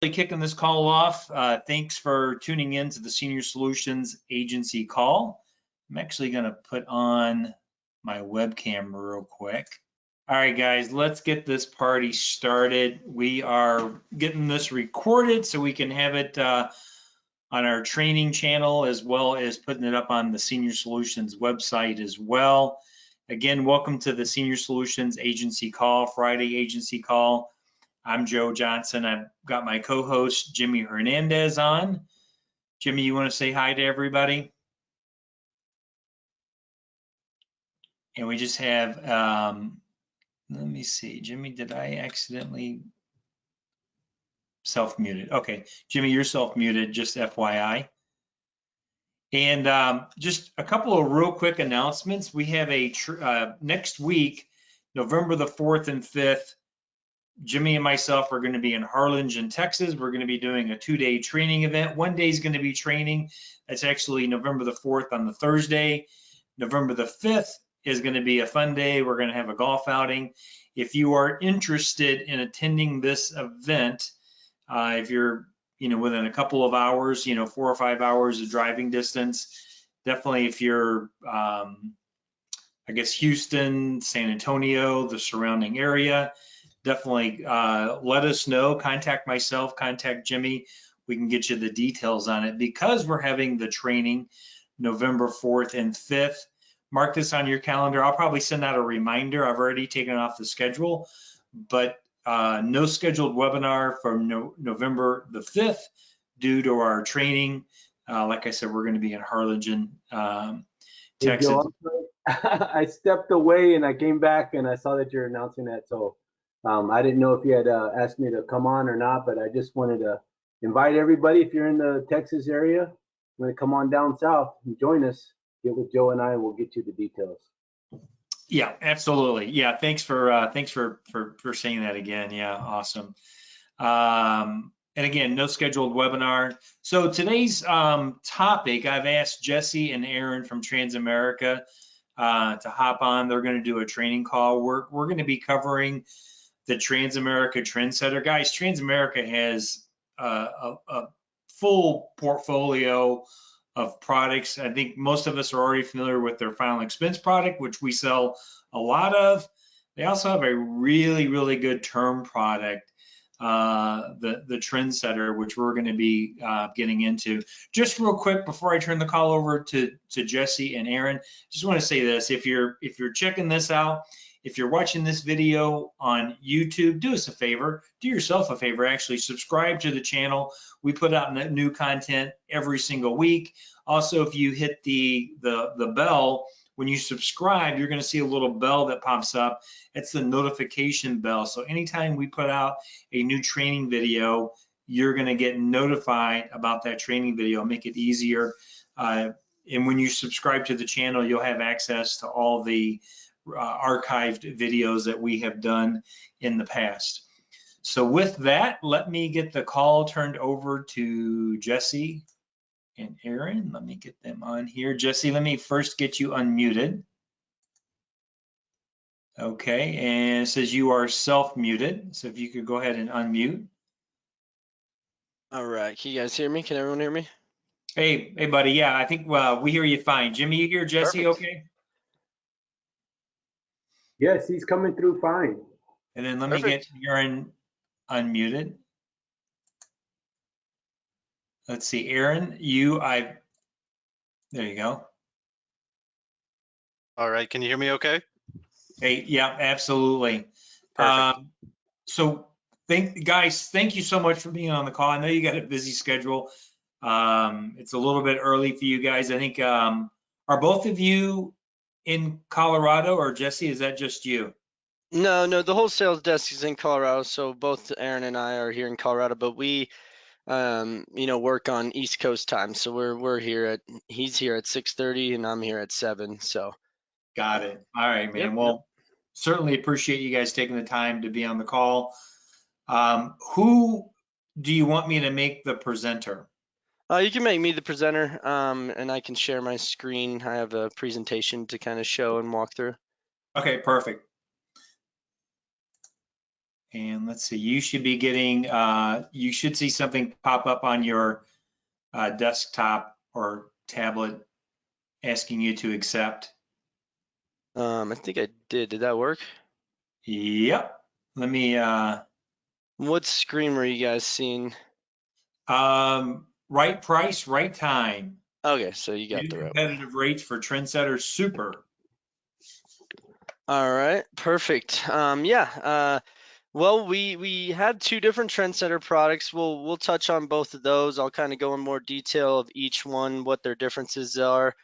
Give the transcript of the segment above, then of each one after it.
Kicking this call off. Thanks for tuning in to the Senior Solutions Agency call. I'm actually going to put on my webcam real quick. All right, guys, let's get this party started. We are getting this recorded so we can have it on our training channel, as well as putting it up on the Senior Solutions website as well. Again, welcome to the Senior Solutions Agency call, Friday agency call. I'm Joe Johnson. I've got my co-host Jimmy Hernandez on. Jimmy, you want to say hi to everybody? And we just have, let me see, Jimmy, did I accidentally self-muted? Okay, Jimmy, you're self-muted, just FYI. And just a couple of real quick announcements. We have a next week, November the 4th and 5th, Jimmy and myself are going to be in Harlingen, Texas. We're going to be doing a 2-day training event. One day is going to be training. That's actually November the 4th on the Thursday. November the 5th is going to be a fun day. We're going to have a golf outing. If you are interested in attending this event, if you're within a couple of hours, 4 or 5 hours of driving distance, definitely if you're I guess Houston, San Antonio, the surrounding area, definitely let us know. Contact myself, contact Jimmy. We can get you the details on it. Because we're having the training November 4th and 5th, mark this on your calendar. I'll probably send out a reminder. I've already taken it off the schedule, but no scheduled webinar for November the 5th due to our training. Like I said, we're going to be in Harlingen, Texas. Hey, Joe, I stepped away and I came back and I saw that you're announcing that. So I didn't know if you had asked me to come on or not, but I just wanted to invite everybody. If you're in the Texas area, you want to come on down south and join us. Get with Joe and I, and we'll get you the details. Yeah, absolutely. Yeah, thanks for saying that again. Yeah, awesome. And again, no scheduled webinar. So today's topic, I've asked Jesse and Aaron from Transamerica to hop on. They're going to do a training call. We're going to be covering the Transamerica Trendsetter. Guys, Transamerica has a full portfolio of products. I think most of us are already familiar with their final expense product, which we sell a lot of. They also have a really, really good term product, the Trendsetter, which we're going to be getting into. Just real quick before I turn the call over to Jesse and Aaron, just want to say this: if you're checking this out, if you're watching this video on YouTube, do us a favor, do yourself a favor, actually subscribe to the channel. We put out new content every single week. Also, if you hit the bell, when you subscribe, you're going to see a little bell that pops up. It's the notification bell. So anytime we put out a new training video, you're going to get notified about that training video, make it easier. And when you subscribe to the channel, you'll have access to all the archived videos that we have done in the past. So with that, let me get the call turned over to Jesse and Aaron. Let me get them on here. Jesse, let me first get you unmuted. Okay, and it says you are self-muted. So if you could go ahead and unmute. All right, can you guys hear me? Can everyone hear me? Hey, buddy. Yeah, I think we hear you fine. Jimmy, you hear Jesse? Perfect. Okay? Yes, he's coming through fine. And then let me get Aaron unmuted. Let's see, Aaron, there you go. All right, can you hear me okay? Hey, yeah, absolutely. Perfect. So guys, thank you so much for being on the call. I know you got a busy schedule. It's a little bit early for you guys. I think, are both of you in Colorado, or Jesse, is that just you? No, the whole sales desk is in Colorado, so both Aaron and I are here in Colorado, but we work on East Coast time. So he's here at 6:30 and I'm here at 7. So got it. All right, man. Well, certainly appreciate you guys taking the time to be on the call. Who do you want me to make the presenter? You can make me the presenter, and I can share my screen. I have a presentation to kind of show and walk through. Okay, perfect. And let's see, you should be getting, you should see something pop up on your desktop or tablet asking you to accept. I think I did. Did that work? Yep. Let me, What screen were you guys seeing? right price, right time. Okay, so you got New the right one. competitive rates for Trendsetter Super. All right, perfect. Well, we have two different Trendsetter products. We'll touch on both of those. I'll kind of go in more detail of each one, what their differences are.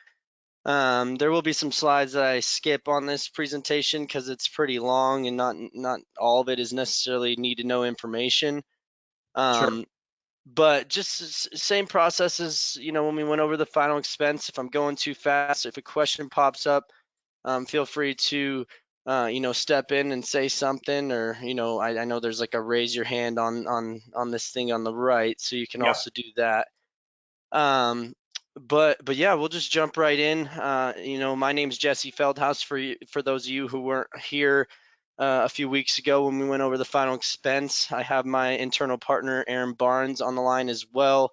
There will be some slides that I skip on this presentation because it's pretty long and not all of it is necessarily need to know information. Sure. But just same process as, when we went over the final expense. If I'm going too fast, if a question pops up, feel free to, step in and say something, or, I know there's like a raise your hand on this thing on the right, so you can Yep. also do that. But yeah, we'll just jump right in. My name's Jesse Feldhaus for those of you who weren't here a few weeks ago when we went over the final expense. I have my internal partner, Aaron Barnes, on the line as well.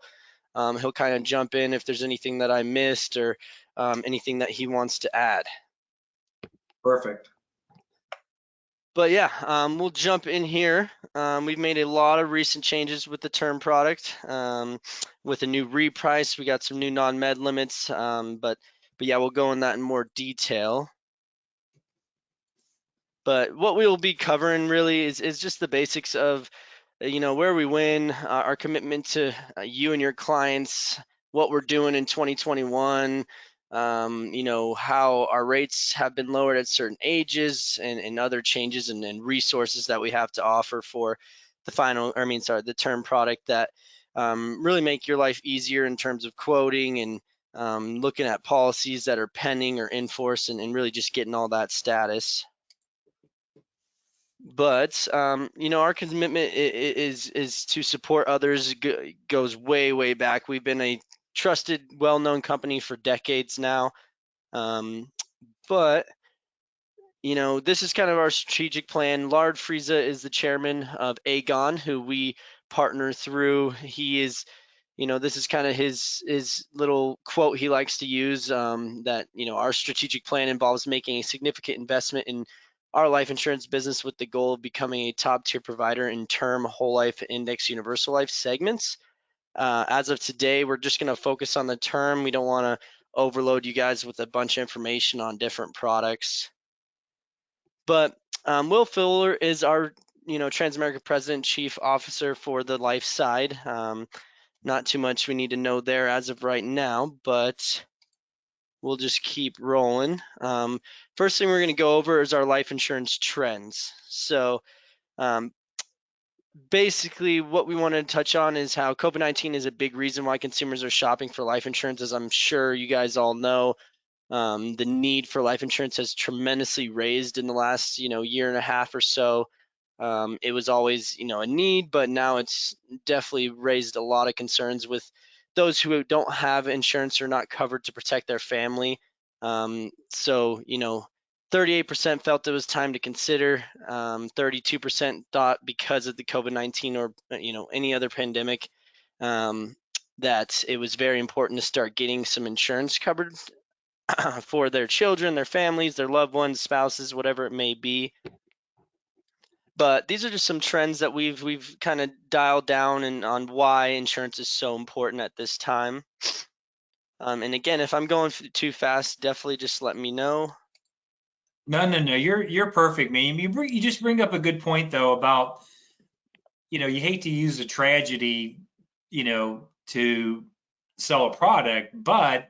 He'll kind of jump in if there's anything that I missed or anything that he wants to add. Perfect. But yeah, we'll jump in here. We've made a lot of recent changes with the term product. With a new reprice, we got some new non-med limits. But yeah, we'll go in that in more detail. But what we will be covering really is just the basics of, where we win, our commitment to you and your clients, what we're doing in 2021, how our rates have been lowered at certain ages and other changes and resources that we have to offer for the term product that really make your life easier in terms of quoting and looking at policies that are pending or in force and really just getting all that status. But our commitment is to support others. Goes way back. We've been a trusted, well-known company for decades now. But this is kind of our strategic plan. Lard Friese is the chairman of Aegon, who we partner through. He is, this is kind of his little quote he likes to use, that our strategic plan involves making a significant investment in our life insurance business with the goal of becoming a top tier provider in term, whole life, index, universal life segments. As of today, we're just going to focus on the term. We don't want to overload you guys with a bunch of information on different products. But Will Fuller is our, Transamerica President Chief Officer for the life side. Not too much we need to know there as of right now, but we'll just keep rolling. First thing we're going to go over is our life insurance trends. So basically what we want to touch on is how COVID-19 is a big reason why consumers are shopping for life insurance. As I'm sure you guys all know, the need for life insurance has tremendously raised in the last, year and a half or so. It was always, a need, but now it's definitely raised a lot of concerns with those who don't have insurance or not covered to protect their family. 38% felt it was time to consider. 32% thought because of the COVID-19 or, any other pandemic, that it was very important to start getting some insurance covered for their children, their families, their loved ones, spouses, whatever it may be. But these are just some trends that we've kind of dialed down and on why insurance is so important at this time. And again, if I'm going too fast, definitely just let me know. No, you're perfect, man. You just bring up a good point though about, you hate to use a tragedy, to sell a product, but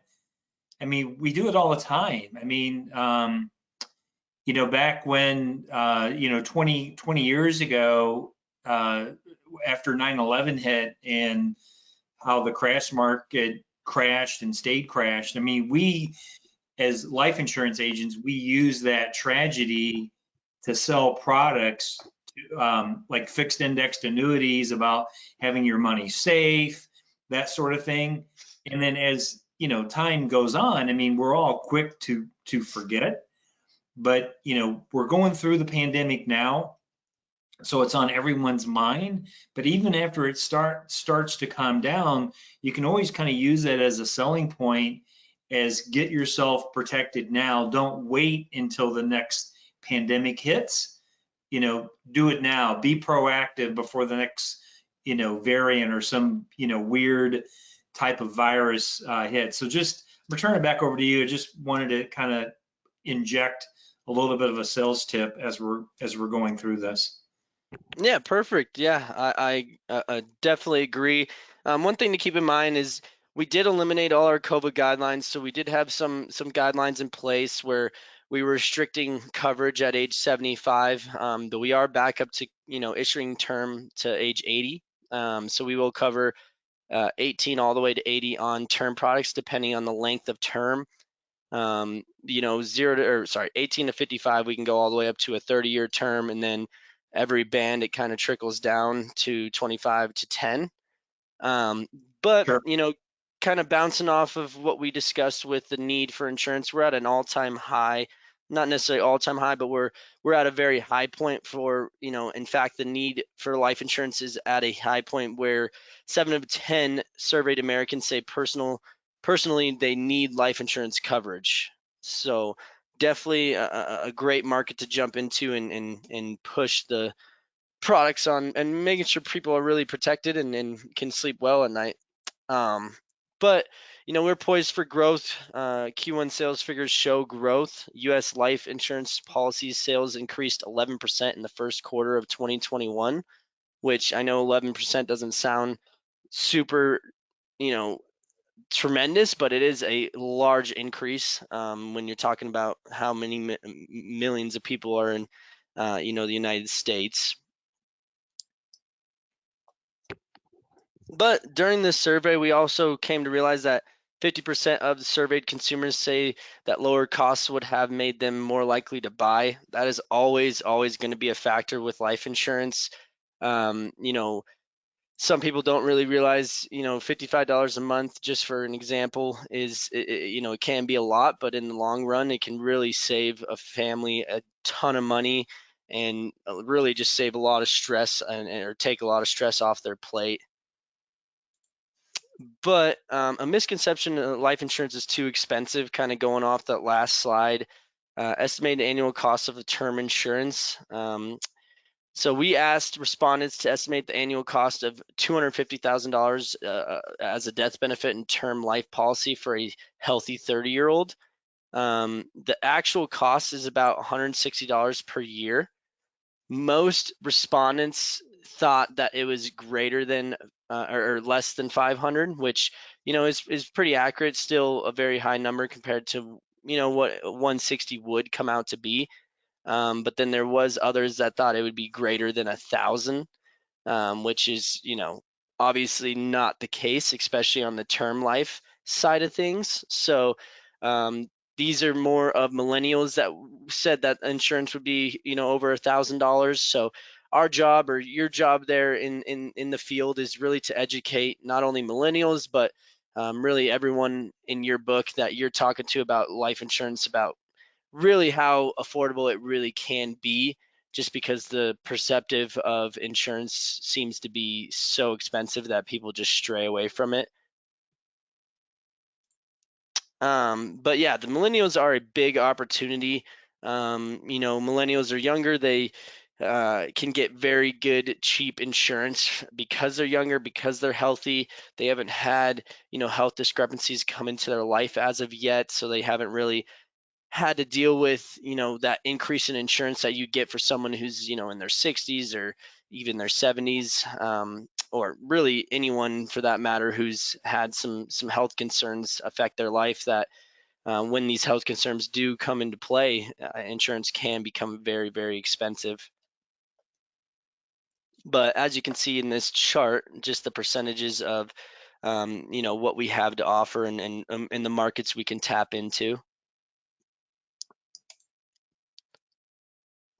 I mean, we do it all the time. I mean, back when, 20 years ago, after 9/11 hit and how the crash market crashed and stayed crashed. I mean, we as life insurance agents, we use that tragedy to sell products, like fixed indexed annuities, about having your money safe, that sort of thing. And then as time goes on, I mean, we're all quick to forget it. But we're going through the pandemic now. So it's on everyone's mind. But even after it starts to calm down, you can always kind of use that as a selling point, as get yourself protected now. Don't wait until the next pandemic hits. Do it now. Be proactive before the next, variant or some, weird type of virus hits. So just return it back over to you. I just wanted to kind of inject a little bit of a sales tip as we're going through this. Yeah, perfect. Yeah, I definitely agree. One thing to keep in mind is we did eliminate all our COVID guidelines, so we did have some guidelines in place where we were restricting coverage at age 75. But we are back up to issuing term to age 80. So we will cover 18 all the way to 80 on term products, depending on the length of term. 18 to 55, we can go all the way up to a 30-year term, and then every band it kind of trickles down to 25 to 10. But Sure. kind of bouncing off of what we discussed with the need for insurance, we're at an all-time high. Not necessarily all-time high, but we're at a very high point for, in fact, the need for life insurance is at a high point where 7 of 10 surveyed Americans say personally they need life insurance coverage. So definitely a great market to jump into and push the products on and making sure people are really protected and can sleep well at night. But we're poised for growth. Q1 sales figures show growth. U.S. life insurance policy sales increased 11% in the first quarter of 2021, which I know 11% doesn't sound super, tremendous, but it is a large increase when you're talking about how many millions of people are in, the United States. But during this survey, we also came to realize that 50% of the surveyed consumers say that lower costs would have made them more likely to buy. That is always going to be a factor with life insurance. Some people don't really realize, $55 a month, just for an example, is, it can be a lot, but in the long run, it can really save a family a ton of money and really just save a lot of stress or take a lot of stress off their plate. But a misconception life insurance is too expensive, kind of going off that last slide. Estimated annual cost of a term insurance. So we asked respondents to estimate the annual cost of $250,000 as a death benefit and term life policy for a healthy 30-year-old. The actual cost is about $160 per year. Most respondents thought that it was greater than or less than 500, which is pretty accurate. Still a very high number compared to what 160 would come out to be. But then there was others that thought it would be greater than 1,000, which is obviously not the case, especially on the term life side of things. So these are more of millennials that said that insurance would be over $1,000. So our job, or your job there in the field, is really to educate not only millennials but really everyone in your book that you're talking to about life insurance, about really how affordable it really can be, just because the perceptive of insurance seems to be so expensive that people just stray away from it. But yeah, the millennials are a big opportunity. Millennials are younger. They can get very good, cheap insurance because they're younger, because they're healthy. They haven't had, health discrepancies come into their life as of yet, so they haven't really had to deal with, that increase in insurance that you get for someone who's, in their 60s or even their 70s, or really anyone for that matter who's had some health concerns affect their life, that when these health concerns do come into play, insurance can become very, very expensive. But as you can see in this chart, just the percentages of, what we have to offer and the markets we can tap into.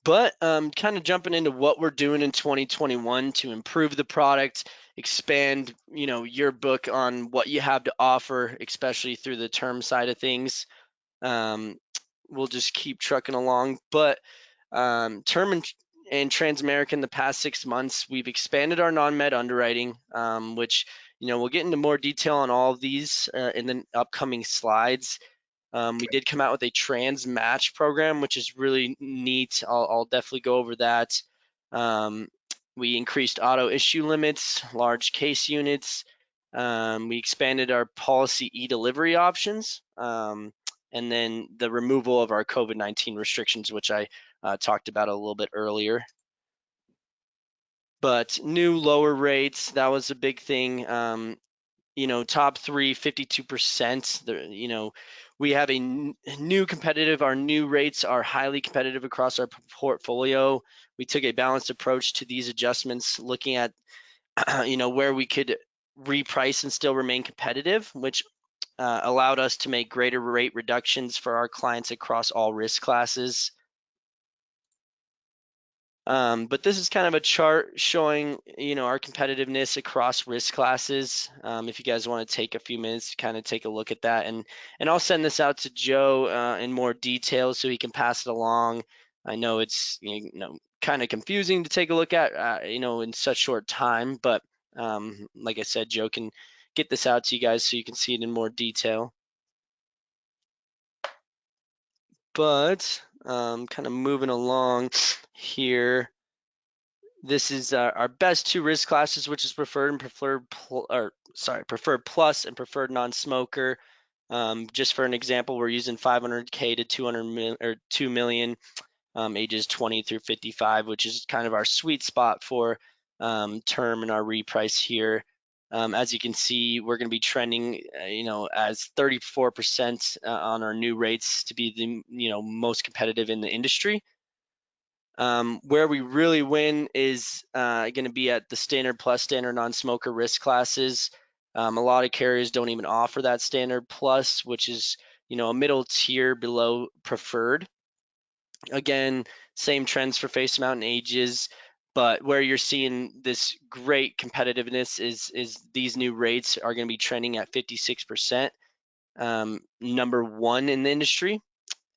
But kind of jumping into what we're doing in 2021 to improve the product, expand, your book on what you have to offer, especially through the term side of things. We'll just keep trucking along. But term and Transamerica in the past 6 months, we've expanded our non-med underwriting, which, we'll get into more detail on all of these in the upcoming slides. We did come out with a trans match program, which is really neat. I'll definitely go over that. We increased auto issue limits, large case units. We expanded our policy e-delivery options, and then the removal of our COVID-19 restrictions, which I talked about a little bit earlier. But new lower rates, that was a big thing. Top three, 52%. We have a new competitive, our new rates are highly competitive across our portfolio. We took a balanced approach to these adjustments, looking at, where we could reprice and still remain competitive, which allowed us to make greater rate reductions for our clients across all risk classes. But this is kind of a chart showing, our competitiveness across risk classes. If you guys want to take a few minutes to kind of take a look at that, and I'll send this out to Joe in more detail so he can pass it along. I know it's kind of confusing to take a look at, in such short time, but like I said, Joe can get this out to you guys so you can see it in more detail. But kind of moving along here. This is our best two risk classes, which is preferred plus and preferred non-smoker. Just for an example, we're using 500K to 2 million, ages 20 through 55, which is kind of our sweet spot for term in our reprice here. As you can see, we're going to be trending, as 34% on our new rates to be the most competitive in the industry. Where we really win is going to be at the standard plus, standard non-smoker risk classes. A lot of carriers don't even offer that standard plus, which is a middle tier below preferred. Again, same trends for face amount and ages, but where you're seeing this great competitiveness is these new rates are going to be trending at 56%, number one in the industry,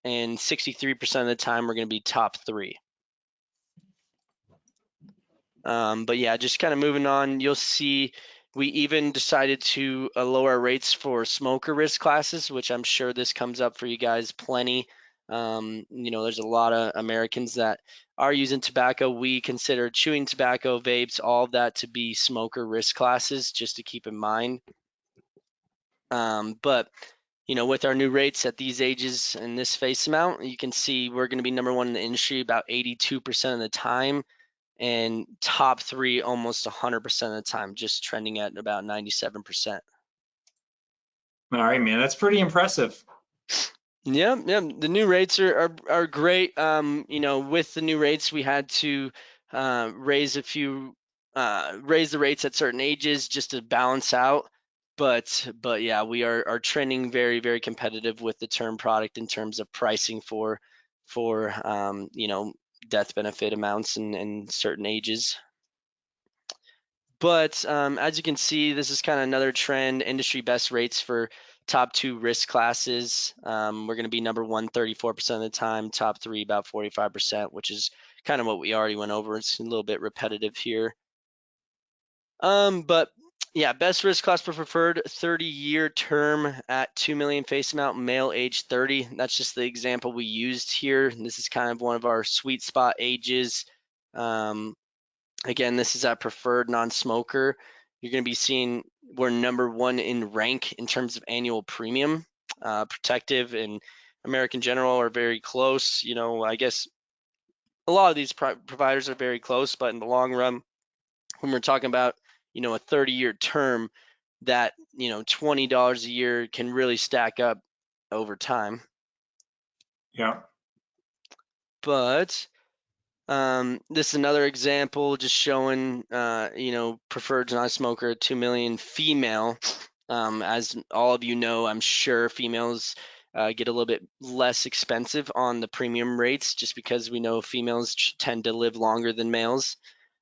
and 63% of the time we're going to be top three. But yeah, just kind of moving on, you'll see we even decided to lower our rates for smoker risk classes, which I'm sure this comes up for you guys plenty. There's a lot of Americans that are using tobacco. We consider chewing tobacco, vapes, all of that to be smoker risk classes, just to keep in mind. But with our new rates at these ages and this face amount, you can see we're going to be number one in the industry about 82% of the time, and top three almost 100% of the time, just trending at about 97%. All right, man, that's pretty impressive. Yeah, the new rates are great. With the new rates, we had to raise the rates at certain ages just to balance out. But yeah, we are trending very, very competitive with the term product in terms of pricing for death benefit amounts and certain ages. But as you can see, this is kind of another trend, industry best rates for top two risk classes. We're going to be number one 34% of the time, top three about 45%, which is kind of what we already went over. It's a little bit repetitive here. But yeah, best risk class for preferred, 30-year term at 2 million face amount, male age 30. That's just the example we used here. This is kind of one of our sweet spot ages. Again, this is at preferred non-smoker. You're going to be seeing we're number one in rank in terms of annual premium. Protective and American General are very close. I guess a lot of these providers are very close, but in the long run, when we're talking about a 30-year term, that $20 a year can really stack up over time. Yeah. But this is another example just showing preferred non-smoker 2 million female. As all of you know, I'm sure females get a little bit less expensive on the premium rates, just because we know females tend to live longer than males.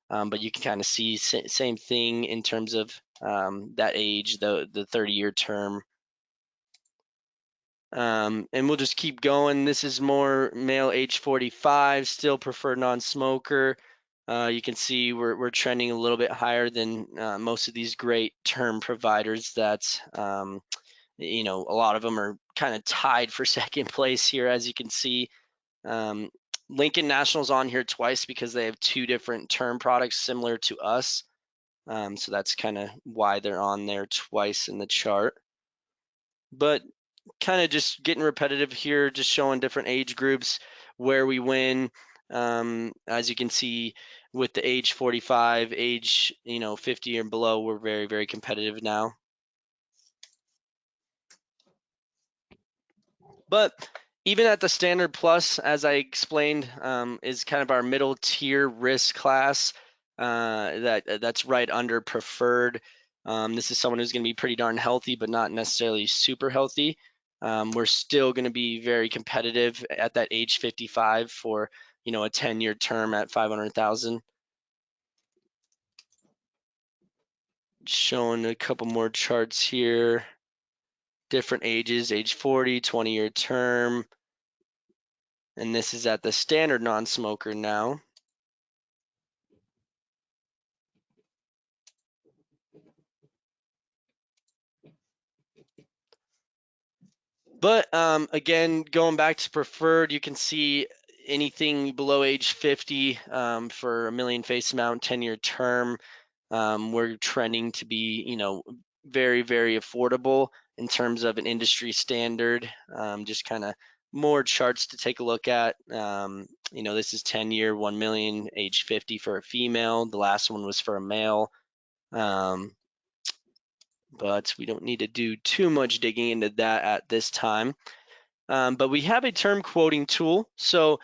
But you can kind of see same thing in terms of that age, the 30-year term. And we'll just keep going. This is more male age 45, still preferred non-smoker. You can see we're trending a little bit higher than most of these great term providers that, you know, a lot of them are kind of tied for second place here, as you can see. Lincoln National's on here twice because they have two different term products similar to us. So that's kind of why they're on there twice in the chart. But kind of just getting repetitive here, just showing different age groups where we win. As you can see with the age 45, age 50 or below, we're very, very competitive now. But even at the standard plus, as I explained, is kind of our middle tier risk class. That's right under preferred. This is someone who's going to be pretty darn healthy, but not necessarily super healthy. We're still going to be very competitive at that age 55 for a 10-year term at 500,000. Showing a couple more charts here. Different ages, age 40, 20-year term. And this is at the standard non-smoker now. But again, going back to preferred, you can see anything below age 50 for a million face amount, 10-year term. We're trending to be, very, very affordable in terms of an industry standard. Just kind of more charts to take a look at. This is 10-year, 1 million, age 50 for a female. The last one was for a male. But we don't need to do too much digging into that at this time. But we have a term quoting tool. So,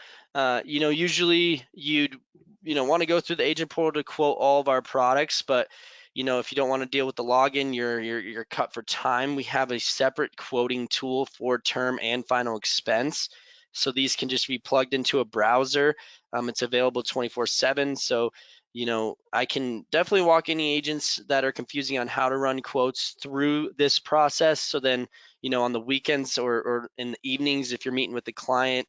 usually you'd, want to go through the agent portal to quote all of our products, but if you don't want to deal with the login, you're cut for time. We have a separate quoting tool for term and final expense. So these can just be plugged into a browser. It's available 24/7. So, I can definitely walk any agents that are confusing on how to run quotes through this process. So then, on the weekends or in the evenings, if you're meeting with the client,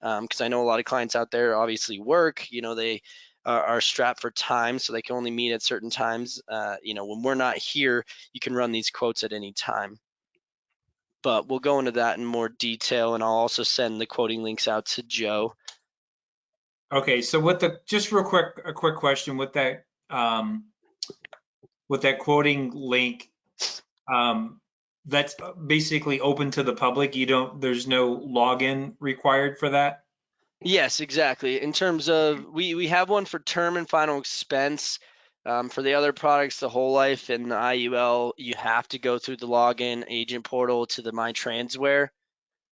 because I know a lot of clients out there obviously work, they are strapped for time, so they can only meet at certain times. When we're not here, you can run these quotes at any time. But we'll go into that in more detail, and I'll also send the quoting links out to Joe. Okay, so just real quick, a quick question with that quoting link, that's basically open to the public. There's no login required for that? Yes, exactly. In terms of, we have one for term and final expense. For the other products, the whole life and the IUL, you have to go through the login agent portal to the My Transware.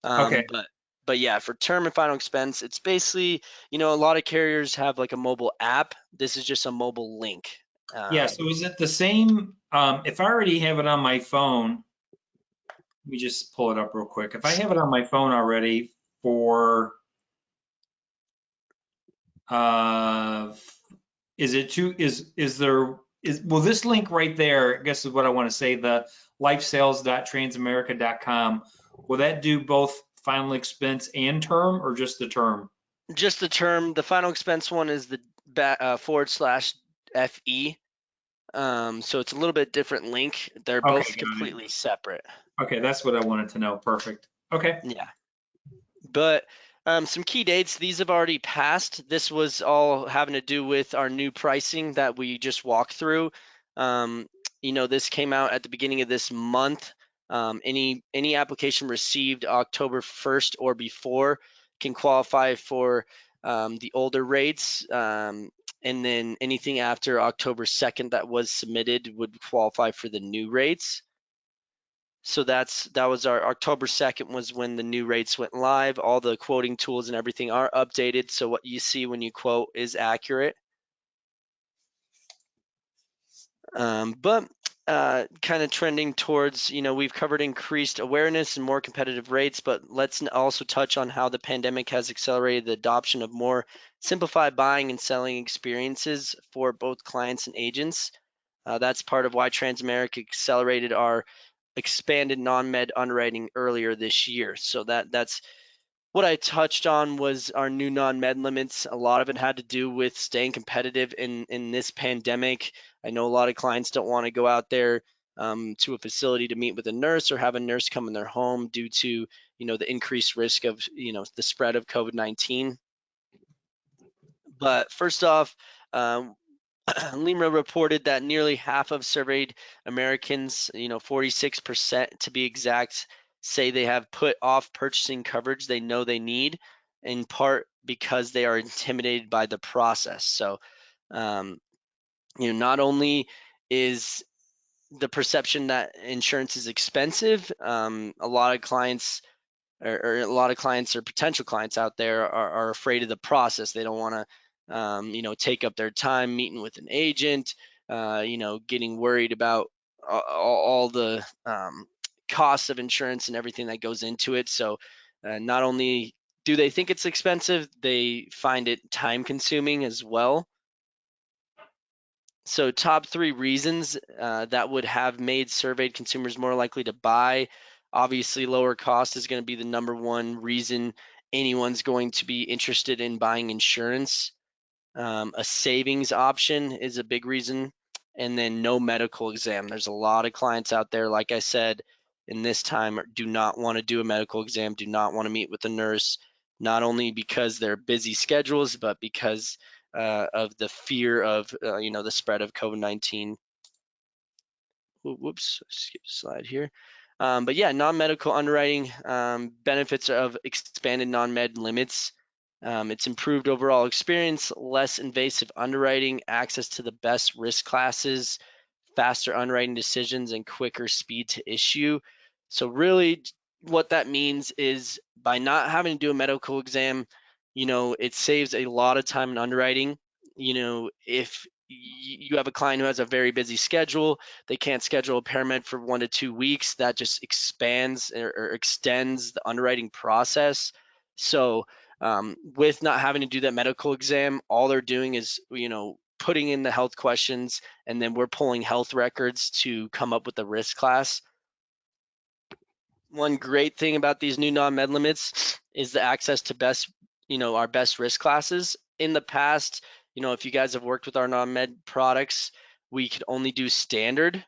Okay. But yeah, for term and final expense, it's basically, a lot of carriers have like a mobile app. This is just a mobile link. Yeah, so is it the same, if I already have it on my phone, let me just pull it up real quick. If I have it on my phone already for, will this link right there, I guess is what I want to say, the lifesales.transamerica.com, will that do both final expense and term or just the term? Just the term. The final expense one is the /FE. So it's a little bit different link. They're both completely separate. Okay, that's what I wanted to know. Perfect. Okay. Yeah. But some key dates, these have already passed. This was all having to do with our new pricing that we just walked through. This came out at the beginning of this month. Any application received October 1st or before can qualify for the older rates. And then anything after October 2nd that was submitted would qualify for the new rates. So that was our October 2nd was when the new rates went live. All the quoting tools and everything are updated, so what you see when you quote is accurate. But kind of trending towards, we've covered increased awareness and more competitive rates, but let's also touch on how the pandemic has accelerated the adoption of more simplified buying and selling experiences for both clients and agents. That's part of why Transamerica accelerated our expanded non-med underwriting earlier this year. So that's what I touched on was our new non-med limits. A lot of it had to do with staying competitive in this pandemic. I know a lot of clients don't want to go out there to a facility to meet with a nurse or have a nurse come in their home due to the increased risk of the spread of COVID-19. But first off, LIMRA reported that nearly half of surveyed Americans, 46% to be exact, say they have put off purchasing coverage they know they need, in part because they are intimidated by the process. So, not only is the perception that insurance is expensive, a lot of clients or potential clients out there are afraid of the process. They don't want to, take up their time meeting with an agent, getting worried about all the costs of insurance and everything that goes into it. So not only do they think it's expensive, they find it time consuming as well. So top 3 reasons that would have made surveyed consumers more likely to buy. Obviously, lower cost is going to be the number one reason anyone's going to be interested in buying insurance. A savings option is a big reason. And then no medical exam. There's a lot of clients out there, like I said, in this time do not want to do a medical exam, do not want to meet with a nurse, not only because they're busy schedules, but because of the fear of the spread of COVID-19. Whoops, skip a slide here. But yeah, non-medical underwriting benefits of expanded non-med limits. It's improved overall experience, less invasive underwriting, access to the best risk classes, faster underwriting decisions, and quicker speed to issue. So really what that means is by not having to do a medical exam, it saves a lot of time in underwriting. If you have a client who has a very busy schedule, they can't schedule a paramed for 1 to 2 weeks, that just expands or extends the underwriting process. So with not having to do that medical exam, all they're doing is, putting in the health questions, and then we're pulling health records to come up with the risk class. One great thing about these new non-med limits is the access to our best risk classes. In the past, if you guys have worked with our non-med products, we could only do standard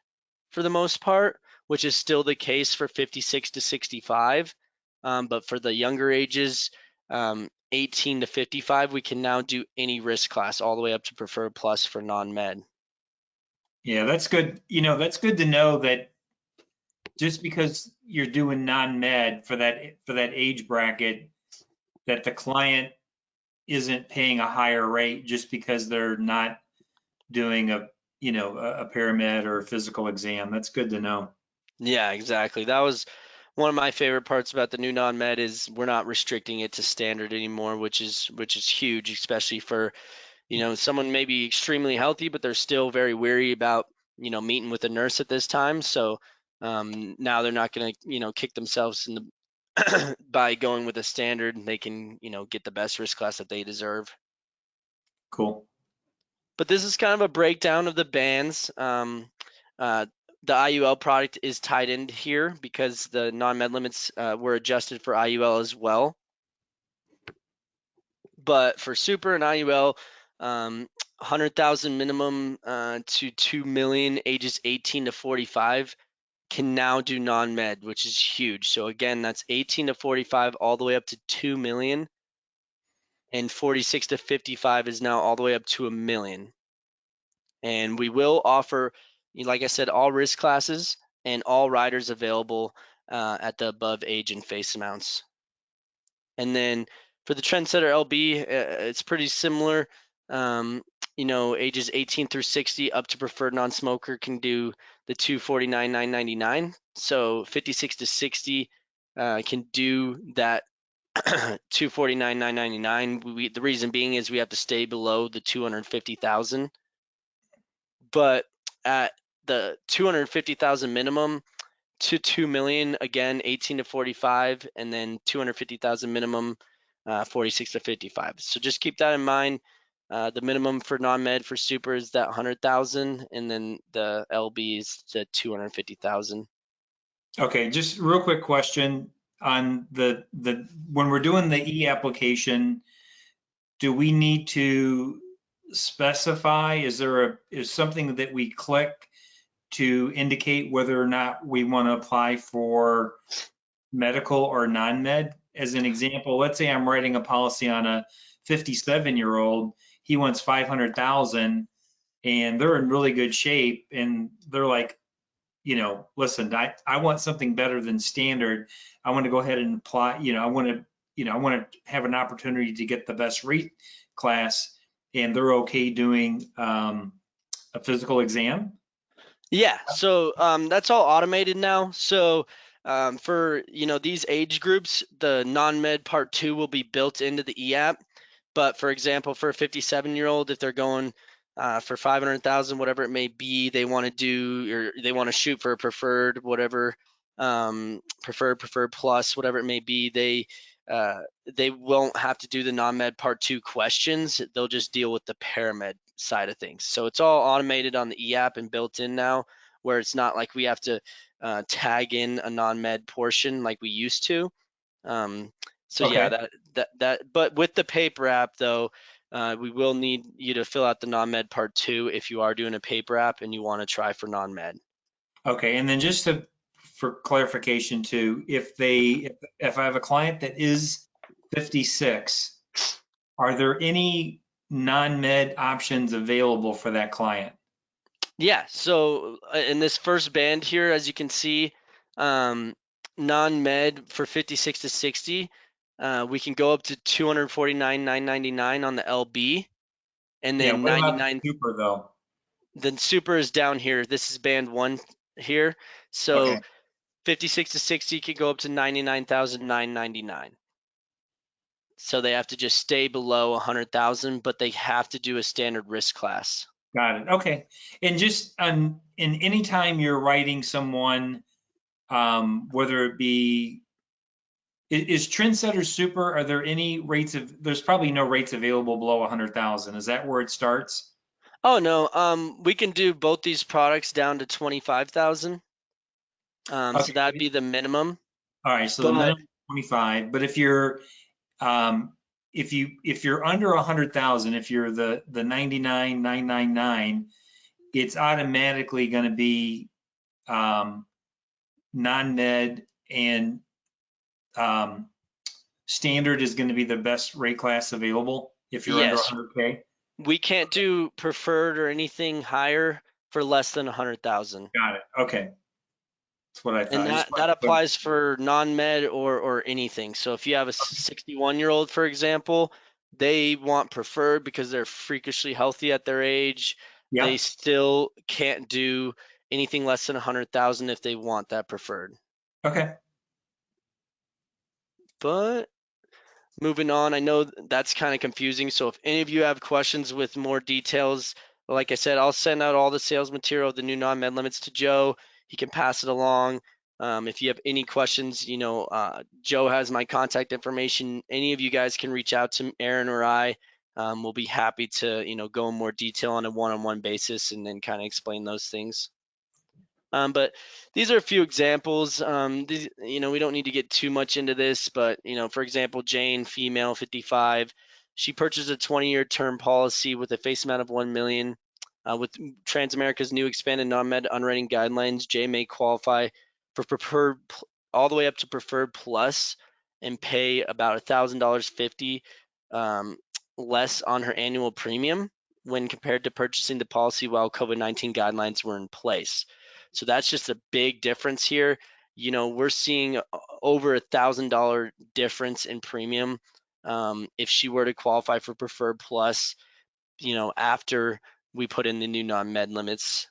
for the most part, which is still the case for 56 to 65. But for the younger ages, 18 to 55, we can now do any risk class all the way up to preferred plus for non-med. Yeah, that's good. That's good to know that just because you're doing non-med for that age bracket, that the client isn't paying a higher rate just because they're not doing a paramed or a physical exam. That's good to know. Yeah, exactly. That was one of my favorite parts about the new non-med is we're not restricting it to standard anymore, which is huge, especially for someone maybe extremely healthy, but they're still very weary about meeting with a nurse at this time. So now they're not going to kick themselves in the by going with a standard. They can get the best risk class that they deserve. Cool. But this is kind of a breakdown of the bands. The IUL product is tied in here because the non-med limits were adjusted for IUL as well. But for super and IUL, 100,000 minimum to 2 million, ages 18 to 45 can now do non-med, which is huge. So again, that's 18 to 45 all the way up to 2 million, and 46 to 55 is now all the way up to 1 million. And we will offer, like I said, all risk classes and all riders available at the above age and face amounts. And then for the Trendsetter LB, it's pretty similar. Ages 18 through 60 up to preferred non-smoker can do the $249,999. So 56 to 60 can do that $249,999. The reason being is we have to stay below the 250,000. But at the 250,000 minimum to 2 million, again, 18 to 45, and then 250,000 minimum, 46 to 55. So just keep that in mind. The minimum for non-med for super is that 100,000, and then the LB is the 250,000. Okay, just real quick question on when we're doing the e-application, do we need to specify, is something that we click to indicate whether or not we want to apply for medical or non-med? As an example, let's say I'm writing a policy on a 57-year-old, he wants 500,000 and they're in really good shape and they're like, listen, I want something better than standard. I want to go ahead and apply, I want to have an opportunity to get the best rate class, and they're okay doing a physical exam. Yeah, so that's all automated now. So for these age groups, the non-med part 2 will be built into the e-app. But for example, for a 57-year-old, if they're going for 500,000, whatever it may be, they want to do, or they want to shoot for a preferred, whatever, preferred plus, whatever it may be, they won't have to do the non-med part 2 questions. They'll just deal with the paramed side of things. So it's all automated on the e-app and built in now, where it's not like we have to tag in a non-med portion like we used to. So Okay. yeah, but with the paper app though, we will need you to fill out the non-med part 2 if you are doing a paper app and you want to try for non-med. Okay, and then for clarification too, if I have a client that is 56, are there any non-med options available for that client? Yeah, so in this first band here, as you can see, non-med for 56 to 60, we can go up to 249,999 on the LB, and Yeah, then what about the 99. super though? Then super is down here. This is band 1 here. So Okay, 56 to 60 could go up to 99,999. So they have to just stay below 100,000, but they have to do a standard risk class. got it. Okay, and just in any time you're writing someone, whether it be is Trendsetter super, are there any rates there's probably no rates available below 100,000. Is that where it starts? Oh no, we can do both these products down to 25,000. So that'd Okay. be the minimum. All right, so the But minimum 25, but um, if you're under 100,000, if you're the 99,999, it's automatically going to be non-med, and standard is going to be the best rate class available if you're under yes, 100K. we can't do preferred or anything higher for less than 100,000. Got it. Okay, that's what I And thought. I just that wanted to put, applies for non-med or anything. So if you have a 61-year-old, for example, they want preferred because they're freakishly healthy at their age. They yeah. still can't do anything less than 100,000 if they want that preferred. Okay. But moving on, I know that's kind of confusing. So if any of you have questions with more details, like I said, I'll send out all the sales material, the new non-med limits to Joe. He can pass it along. If you have any questions, Joe has my contact information. Any of you guys can reach out to Aaron or I. We'll be happy to, go in more detail on a one-on-one basis and then kind of explain those things. But these are a few examples. We don't need to get too much into this, but for example, Jane, female, 55, she purchased a 20-year term policy with a face amount of 1 million. With Transamerica's new expanded non-med underwriting guidelines, Jay may qualify for preferred all the way up to preferred plus and pay about $1,050 less on her annual premium when compared to purchasing the policy while COVID-19 guidelines were in place. So that's just a big difference here. We're seeing over $1,000 difference in premium if she were to qualify for preferred plus, after we put in the new non-med limits.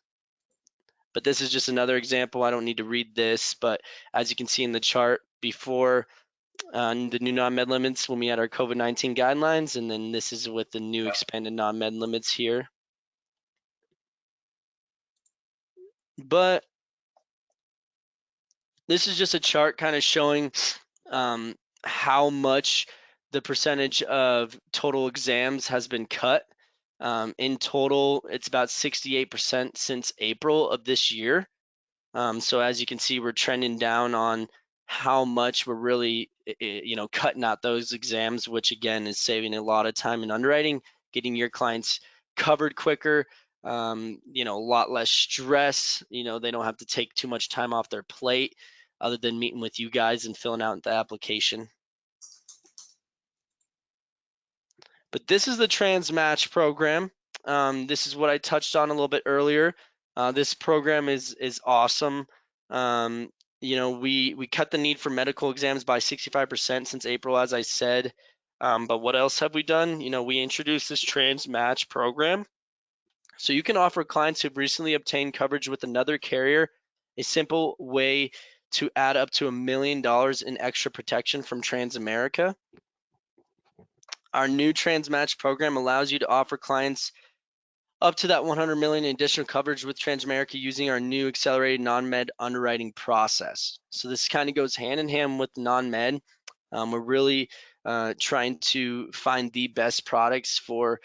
But this is just another example. I don't need to read this, but as you can see in the chart before, the new non-med limits when we had our COVID-19 guidelines, and then this is with the new expanded non-med limits here. But this is just a chart kind of showing how much the percentage of total exams has been cut. In total, it's about 68% since April of this year. So as you can see, we're trending down on how much we're really, cutting out those exams, which again is saving a lot of time in underwriting, getting your clients covered quicker, a lot less stress. They don't have to take too much time off their plate other than meeting with you guys and filling out the application. But this is the TransMatch program. This is what I touched on a little bit earlier. This program is awesome. We cut the need for medical exams by 65% since April, as I said. But what else have we done? We introduced this TransMatch program. So you can offer clients who've recently obtained coverage with another carrier a simple way to add up to $1 million in extra protection from Transamerica. Our new TransMatch program allows you to offer clients up to that $100 million in additional coverage with Transamerica using our new accelerated non-med underwriting process. So this kind of goes hand in hand with non-med. We're really trying to find the best products for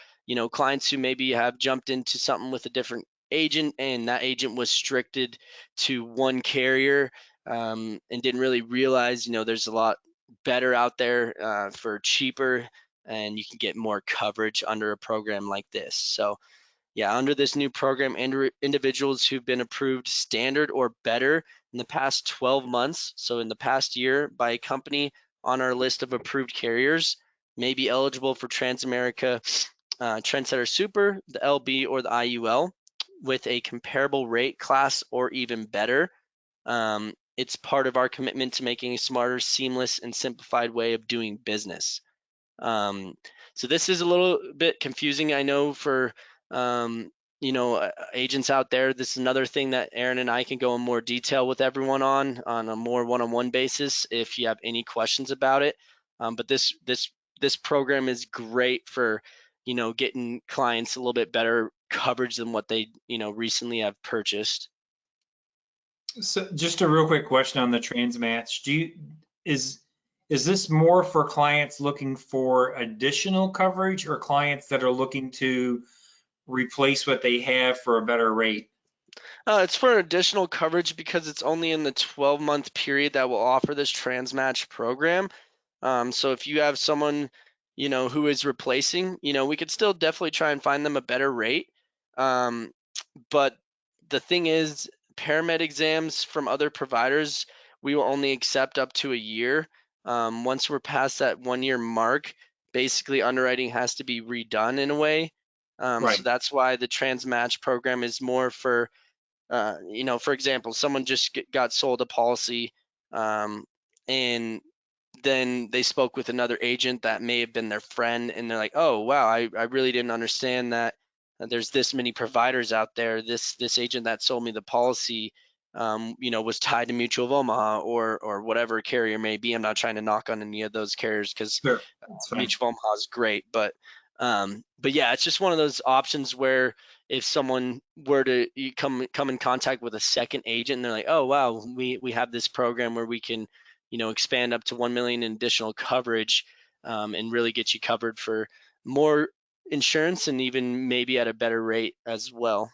clients who maybe have jumped into something with a different agent and that agent was restricted to one carrier and didn't really realize there's a lot better out there for cheaper, and you can get more coverage under a program like this. So yeah, under this new program, individuals who've been approved standard or better in the past 12 months, so in the past year, by a company on our list of approved carriers, may be eligible for Transamerica Trendsetter Super, the LB, or the IUL with a comparable rate, class, or even better. It's part of our commitment to making a smarter, seamless, and simplified way of doing business. So this is a little bit confusing, I know, for agents out there. This is another thing that Aaron and I can go in more detail with everyone on a more one-on-one basis if you have any questions about it. But this program is great for getting clients a little bit better coverage than what they recently have purchased. So just a real quick question on the TransMatch. Is this more for clients looking for additional coverage or clients that are looking to replace what they have for a better rate? It's for additional coverage because it's only in the 12-month period that will offer this TransMatch program. So if you have someone, who is replacing, we could still definitely try and find them a better rate. But the thing is, paramed exams from other providers, we will only accept up to a year. Once we're past that 1-year mark, basically underwriting has to be redone in a way. Right. So that's why the TransMatch program is more for, for example, someone just got sold a policy and then they spoke with another agent that may have been their friend, and they're like, oh, wow, I really didn't understand that there's this many providers out there. This agent that sold me the policy, was tied to Mutual of Omaha or whatever carrier may be. I'm not trying to knock on any of those carriers because Sure. That's fine. Mutual of Omaha is great, but yeah, it's just one of those options where if someone were to come in contact with a second agent and they're like, oh wow, we have this program where we can expand up to 1 million in additional coverage and really get you covered for more insurance and even maybe at a better rate as well.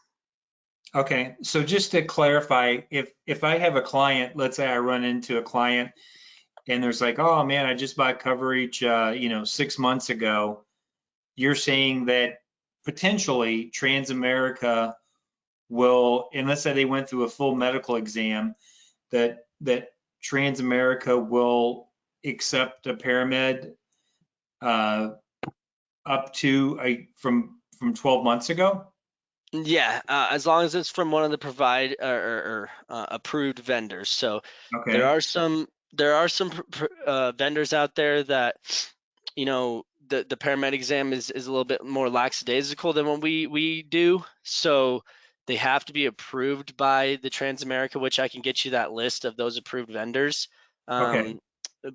Okay, so just to clarify, if I have a client, let's say I run into a client and there's like, oh man, I just bought coverage, 6 months ago. You're saying that potentially Transamerica will, and let's say they went through a full medical exam, that Transamerica will accept a paramed up to from 12 months ago? Yeah, as long as it's from one of the provide or approved vendors. So Okay. there are some vendors out there that the paramed exam is a little bit more lackadaisical than what we do. So they have to be approved by the Transamerica, which I can get you that list of those approved vendors. Okay.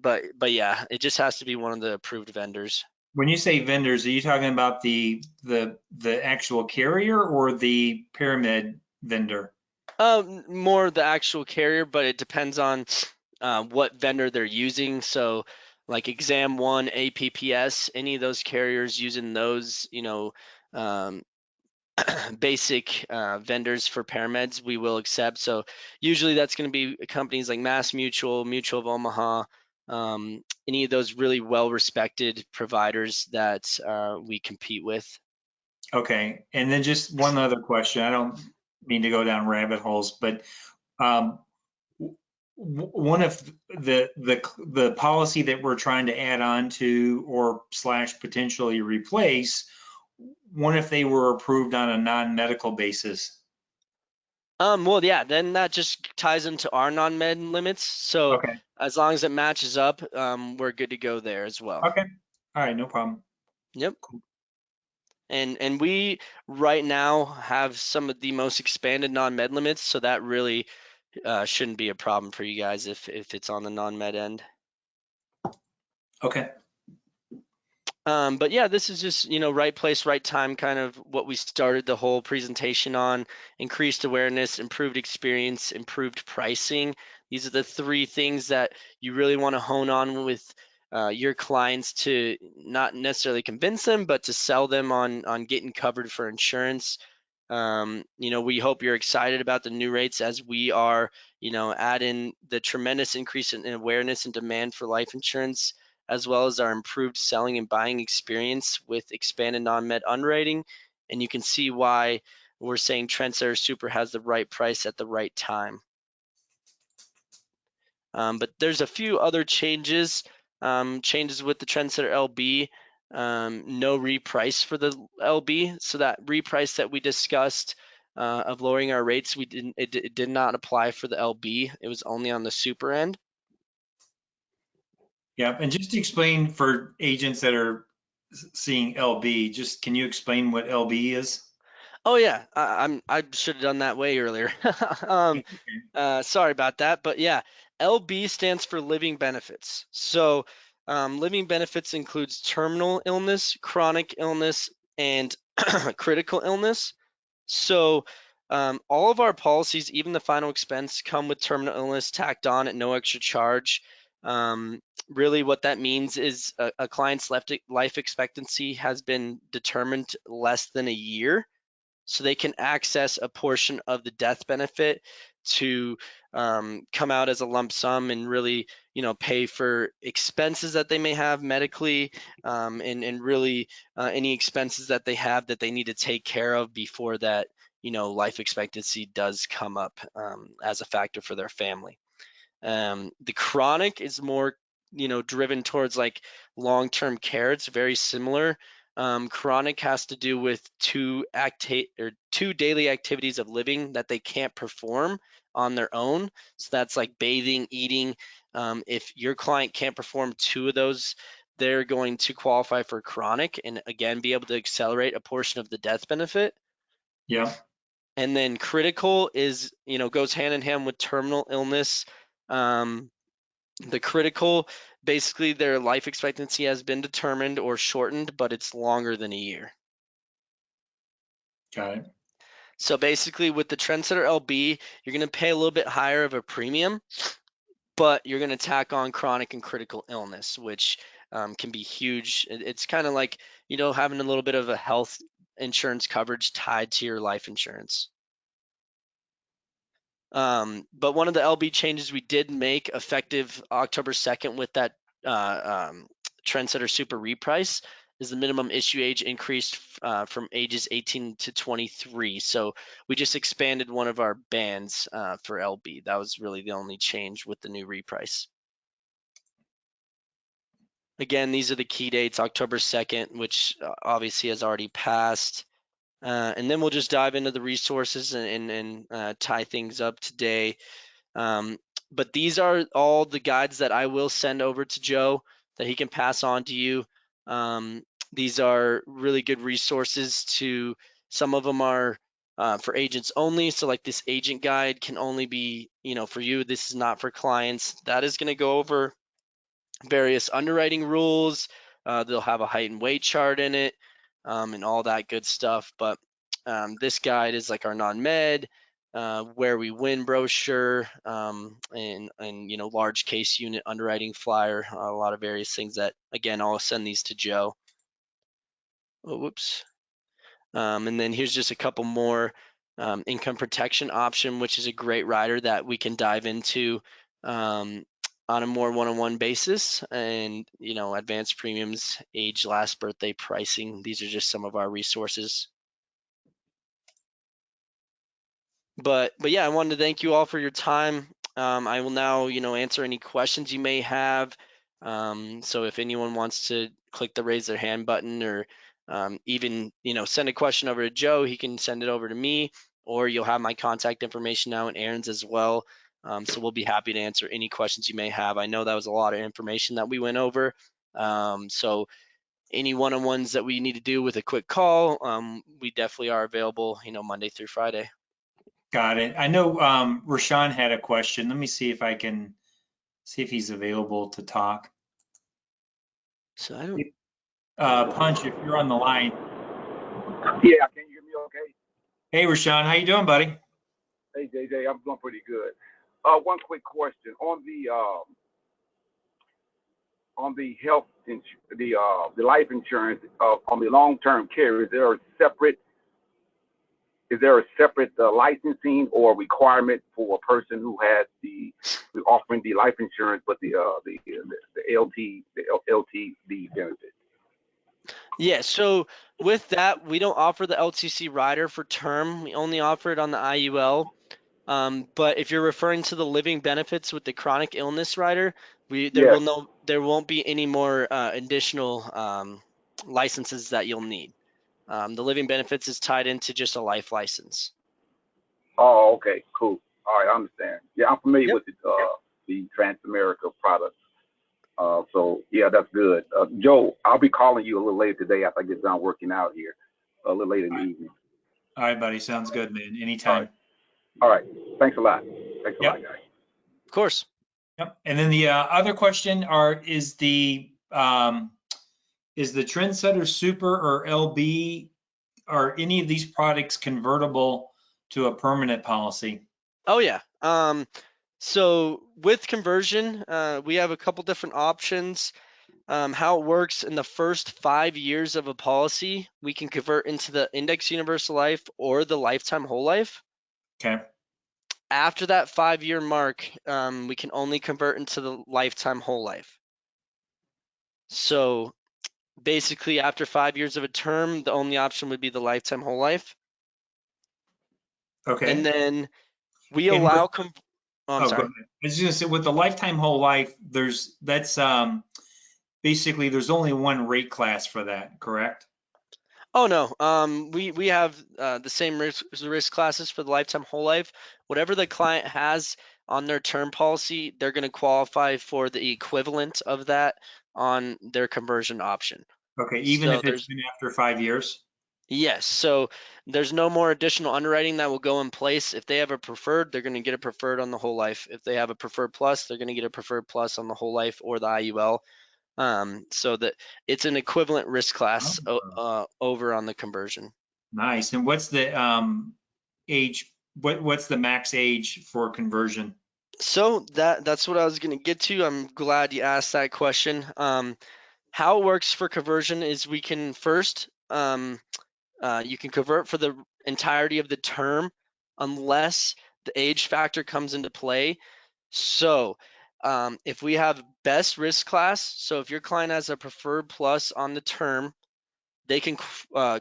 But yeah, it just has to be one of the approved vendors. When you say vendors, are you talking about the actual carrier or the paramed vendor? More the actual carrier, but it depends on what vendor they're using. So like Exam One, APPS, any of those carriers using those, basic vendors for parameds we will accept. So usually that's going to be companies like Mass Mutual, Mutual of Omaha, any of those really well-respected providers that we compete with. Okay, and then just one other question. I don't mean to go down rabbit holes, but um, one of the policy that we're trying to add on to or slash potentially replace, what if they were approved on a non-medical basis? Well, yeah, then that just ties into our non-med limits. So Okay, as long as it matches up, we're good to go there as well. okay, all right, no problem. Yep. And we right now have some of the most expanded non-med limits, so that really shouldn't be a problem for you guys if it's on the non-med end. Okay, But yeah, this is just, right place, right time, kind of what we started the whole presentation on: increased awareness, improved experience, improved pricing. These are the three things that you really want to hone on with your clients to not necessarily convince them, but to sell them on getting covered for insurance. We hope you're excited about the new rates as we are, adding the tremendous increase in awareness and demand for life insurance, as well as our improved selling and buying experience with expanded non-med underwriting. And you can see why we're saying Trendsetter Super has the right price at the right time. But there's a few other changes with the Trendsetter LB. No reprice for the LB. So that reprice that we discussed of lowering our rates, it did not apply for the LB. It was only on the super end. yeah, and just to explain for agents that are seeing LB, just can you explain what LB is? Oh yeah, I should have done that way earlier. Sorry about that, but yeah, LB stands for living benefits. So living benefits includes terminal illness, chronic illness, and critical illness. So all of our policies, even the final expense, come with terminal illness tacked on at no extra charge. Really what that means is a client's life expectancy has been determined less than a year, so they can access a portion of the death benefit to come out as a lump sum and really, pay for expenses that they may have medically, and really any expenses that they have that they need to take care of before that, life expectancy does come up as a factor for their family. The chronic is more, driven towards like long-term care. It's very similar. Chronic has to do with two daily activities of living that they can't perform on their own. So that's like bathing, eating. If your client can't perform two of those, they're going to qualify for chronic and again be able to accelerate a portion of the death benefit. Yeah, And then critical is, goes hand in hand with terminal illness. The critical, basically their life expectancy has been determined or shortened, but it's longer than a year. got it. So basically with the Trendsetter LB, you're going to pay a little bit higher of a premium, but you're going to tack on chronic and critical illness, which can be huge. It's kind of like, having a little bit of a health insurance coverage tied to your life insurance. But one of the LB changes we did make effective October 2nd with that Trendsetter Super reprice is the minimum issue age increased from ages 18 to 23. So we just expanded one of our bands for LB. That was really the only change with the new reprice. Again, these are the key dates: October 2nd, which obviously has already passed. And then we'll just dive into the resources and tie things up today. But these are all the guides that I will send over to Joe that he can pass on to you. These are really good resources. Some of them are for agents only. So like this agent guide can only be, for you. This is not for clients. That is going to go over various underwriting rules. They'll have a height and weight chart in it, and all that good stuff. But this guide is like our non-med, where we win brochure, and large case unit underwriting flyer, a lot of various things that, again, I'll send these to Joe. Oh, whoops. And then here's just a couple more. Income protection option, which is a great rider that we can dive into on a more one-on-one basis. And, you know, advanced premiums, age, last birthday pricing. These are just some of our resources. But yeah, I wanted to thank you all for your time. I will now, you know, answer any questions you may have. So if anyone wants to click the raise their hand button, or even, you know, send a question over to Joe, he can send it over to me, or you'll have my contact information now and Aaron's as well. So we'll be happy to answer any questions you may have. I know that was a lot of information that we went over. So any one-on-ones that we need to do with a quick call, we definitely are available, you know, Monday through Friday. Got it. I know Rashawn had a question. Let me see if I can see if he's available to talk. So I don't. Punch, if you're on the line. Yeah, can you hear me okay? Hey, Rashawn, how you doing, buddy? Hey, JJ, I'm doing pretty good. One quick question on the health the life insurance on the long-term care. Is there a separate licensing or requirement for a person who has the offering the life insurance but the LTD benefit? Yeah, so with that, we don't offer the LTC rider for term. We only offer it on the IUL. But if you're referring to the living benefits with the chronic illness rider, there won't be any more additional licenses that you'll need. The living benefits is tied into just a life license. Oh, okay, cool. All right, I understand. Yeah, I'm familiar Yep. with the Transamerica product. So yeah, that's good. Joe, I'll be calling you a little later today after I get done working out here, a little later in the evening. All right, buddy. Sounds good, man. Anytime. All right. Thanks a lot. Thanks a Yep. lot, guys. Of course. Yep. And then the other question is the Trendsetter Super or LB, are any of these products convertible to a permanent policy? Oh yeah. So with conversion, we have a couple different options. How it works in the first 5 years of a policy, we can convert into the index universal life or the lifetime whole life. Okay. After that 5-year mark, we can only convert into the lifetime whole life. So basically, after 5 years of a term, the only option would be the lifetime whole life. Okay. And then we And allow. with- Oh, I'm Go sorry. ahead. I was gonna say, with the lifetime whole life, basically there's only one rate class for that, correct? Oh no, we have the same risk classes for the lifetime whole life. Whatever the client has on their term policy, they're going to qualify for the equivalent of that on their conversion option. Okay, even So if it's been after 5 years? yes, so there's no more additional underwriting that will go in place. If they have a preferred, they're going to get a preferred on the whole life. If they have a preferred plus, they're going to get a preferred plus on the whole life or the IUL. So that it's an equivalent risk class over on the conversion. Nice. And what's the age? What's the max age for conversion? So that's what I was going to get to. I'm glad you asked that question. How it works for conversion is we can first you can convert for the entirety of the term unless the age factor comes into play. So if we have best risk class, so if your client has a preferred plus on the term, they can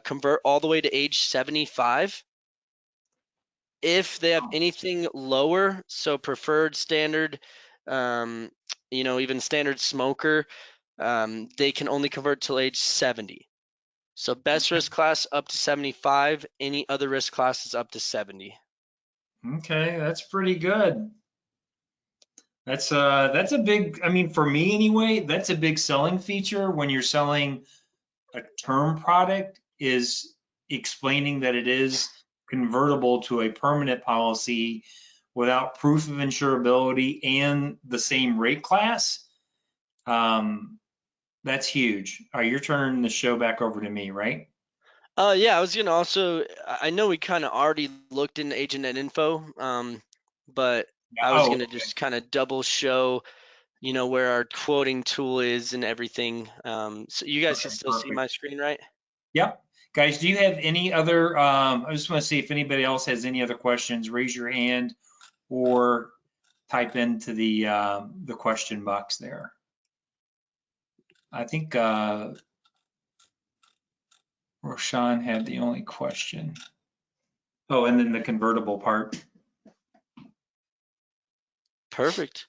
convert all the way to age 75. If they have anything lower, so preferred, standard, even standard smoker, they can only convert till age 70. So best risk class up to 75, any other risk class is up to 70. Okay, that's pretty good. That's a big, I mean, for me anyway, that's a big selling feature when you're selling a term product, is explaining that it is convertible to a permanent policy without proof of insurability and the same rate class. That's huge. All right, you're turning the show back over to me, right? Yeah, I was gonna also, I know we kind of already looked into agent net info, but I was gonna just kind of double show, where our quoting tool is and everything. So you guys can still see my screen, right? Yep. Guys, do you have any other, I just want to see if anybody else has any other questions, raise your hand or type into the question box there. I think Roshan had the only question. Oh, and then the convertible part. Perfect.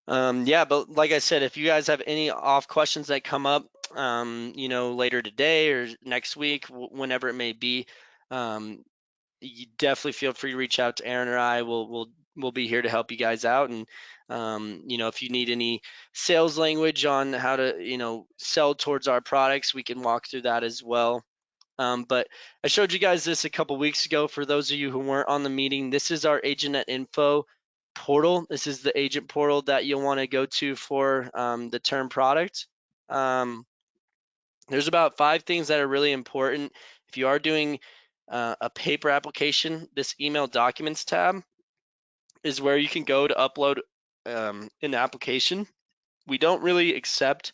Yeah, but like I said, if you guys have any off questions that come up, you know, later today or next week, whenever it may be, you definitely feel free to reach out to Aaron or I. We'll be here to help you guys out. And you know, if you need any sales language on how to, you know, sell towards our products, we can walk through that as well. But I showed you guys this a couple weeks ago. For those of you who weren't on the meeting, this is our AgentNet info portal. This is the agent portal that you'll want to go to for the term product. There's about 5 things that are really important. If you are doing a paper application, this email documents tab is where you can go to upload an application. We don't really accept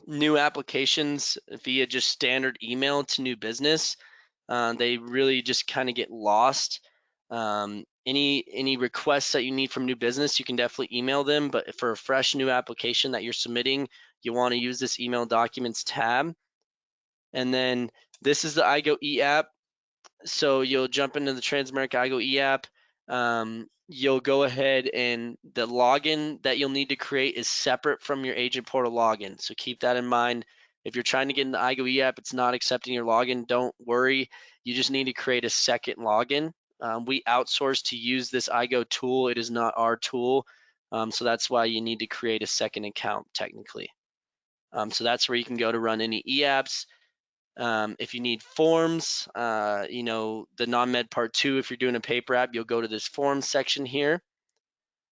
new applications via just standard email to new business. They really just kind of get lost. Any requests that you need from new business, you can definitely email them. But for a fresh new application that you're submitting, you want to use this email documents tab. And then this is the iGo e-app. So you'll jump into the Transamerica iGo e-app. You'll go ahead and the login that you'll need to create is separate from your agent portal login. So keep that in mind. If you're trying to get in the iGo e-app, it's not accepting your login, don't worry. You just need to create a second login. We outsource to use this iGo tool. It is not our tool. So that's why you need to create a second account technically. So that's where you can go to run any e-apps. If you need forms, you know, the non-med part 2, if you're doing a paper app, you'll go to this forms section here.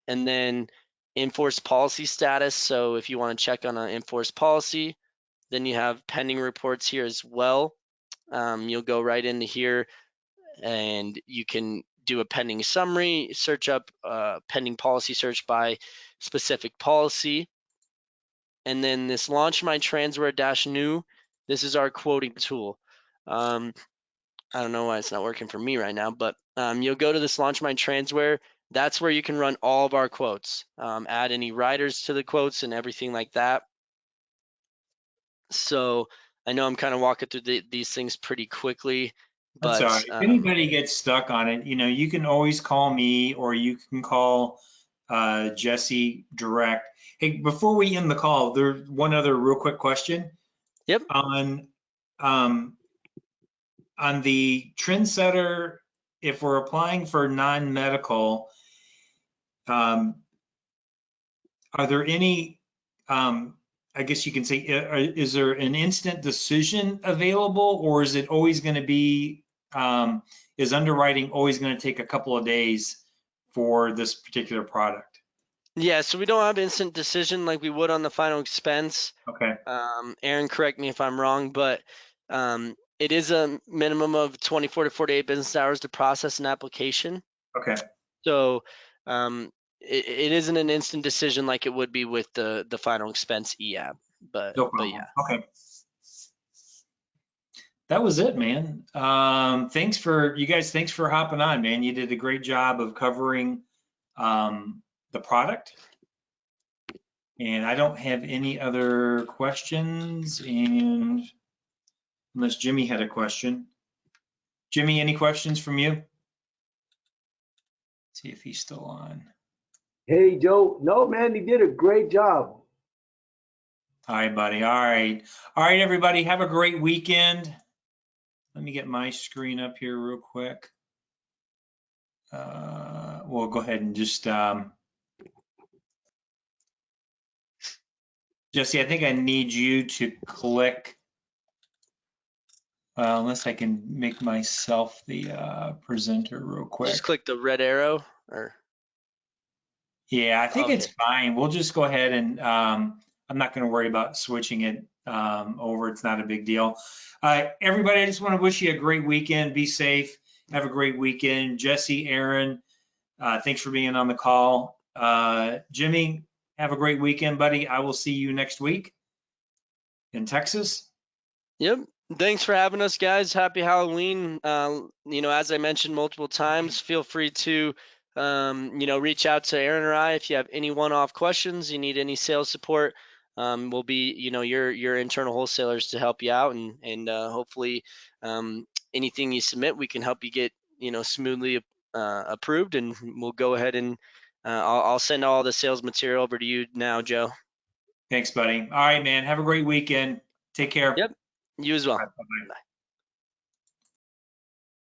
And then enforced policy status. So if you want to check on an enforced policy, then you have pending reports here as well. You'll go right into here and you can do a pending summary, search up pending policy search by specific policy. And then this launch my transware -new, this is our quoting tool. I don't know why it's not working for me right now, but you'll go to this launch my transware. That's where you can run all of our quotes, add any riders to the quotes and everything like that. So I know I'm kind of walking through these things pretty quickly, That's but all right. If anybody gets stuck on it, you know, you can always call me or you can call Jesse direct. Hey, before we end the call, there's one other real quick question. Yep. On the Trendsetter, if we're applying for non-medical, are there any, I guess you can say, is there an instant decision available, or is it always going to be, is underwriting always going to take a couple of days for this particular product? Yeah, so we don't have instant decision like we would on the final expense. Okay. Aaron, correct me if I'm wrong, but it is a minimum of 24 to 48 business hours to process an application. Okay. So it isn't an instant decision like it would be with the final expense e-app, but yeah. Okay. That was it, man. Thanks for hopping on, man. You did a great job of covering the product. And I don't have any other questions, and unless Jimmy had a question. Jimmy, any questions from you? Let's see if he's still on. Hey, Joe. No, man, you did a great job. All right, buddy. All right. All right, everybody. Have a great weekend. Let me get my screen up here real quick. We'll go ahead and just, Jesse, I think I need you to click, unless I can make myself the presenter real quick. Just click the red arrow or. Yeah, I think Okay. it's fine. We'll just go ahead and I'm not going to worry about switching it over. It's not a big deal. Everybody, I just want to wish you a great weekend. Be safe. Have a great weekend. Jesse, Aaron, thanks for being on the call. Jimmy, have a great weekend, buddy. I will see you next week in Texas. Yep. Thanks for having us, guys. Happy Halloween. As I mentioned multiple times, feel free to, reach out to Aaron or I if you have any one-off questions, you need any sales support. We'll be, your internal wholesalers to help you out, and hopefully, anything you submit, we can help you get, smoothly approved, and we'll go ahead and I'll send all the sales material over to you now, Joe. Thanks, buddy. All right, man. Have a great weekend. Take care. Yep. You as well. All right, bye-bye. Bye.